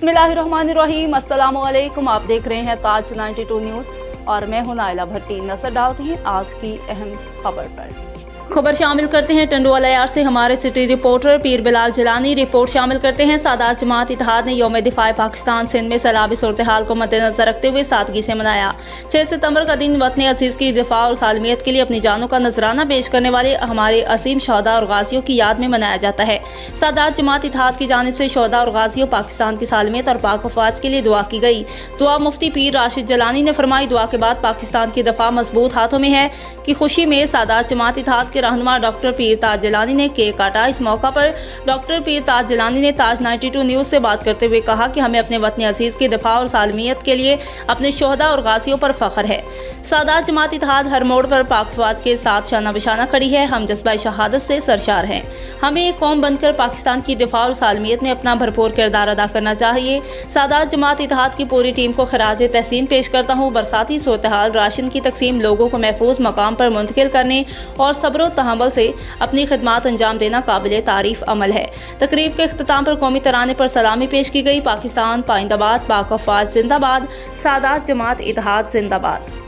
बिस्मिल्लाहिर्रहमानिर्रहीम, अस्सलामु अलैकुम। आप देख रहे हैं ताज 92 न्यूज़ और मैं हूं नाइला भट्टी। नजर डालते हैं आज की अहम खबर पर। खबर शामिल करते हैं टंडोवाला यार्ड से हमारे सिटी रिपोर्टर पीर बिलाल जिलानी। रिपोर्ट शामिल करते हैं सादात जमात इत्तेहाद ने यौम दिफा पाकिस्तान सिंध में सैलाबी सूरत हाल को मद्देनजर रखते हुए सादगी से मनाया। 6 सितंबर का दिन वतन अजीज की दिफा और सालमियत के लिए अपनी जानों का नजराना पेश करने वाले हमारे असीम शहदा और गाजियों की याद में मनाया जाता है। सादात जमात इत्तेहाद की जानिब से शहदा और गाजियों पाकिस्तान की सालमियत और पाक अफवाज के लिए दुआ की गई। दुआ मुफ्ती पीर राशिद जलानी ने फरमाई। दुआ के बाद पाकिस्तान की दफा मजबूत हाथों में है की खुशी में सादात जमात इत्तेहाद के रहनुमा डॉक्टर पीर ताज जिलानी ने केक काटा। इस मौका पर डॉक्टर पीर ताज जिलानी ने ताज 92 न्यूज़ से बात करते हुए कहा कि हमें अपने वतन अजीज की दिफा और सालमियत के लिए अपने शोहदा और गाजियों पर फख्र है। सादात जमात इत्तेहाद हर मोड़ पर पाक फौज के साथ शाना बिशाना खड़ी है। हम जज्बा शहादत से सरशार हैं। हमें एक कौम बनकर पाकिस्तान की दिफा और सालमियत में अपना भरपूर किरदार अदा करना चाहिए। सादात जमात इत्तेहाद की पूरी टीम को खराज तहसीन पेश करता हूँ। बरसाती सूरत हाल, राशन की तकसीम, लोगों को महफूज मकाम पर मुंतकिल करने और सब्र तहम्मुल से अपनी खिदमात अंजाम देना काबिल तारीफ अमल है। तकरीब के इख्तिताम पर कौमी तराने पर सलामी पेश की गई। पाकिस्तान पाइंदाबाद, पाक अफवाज जिंदाबाद, सादात जमात इत्तेहाद जिंदाबाद।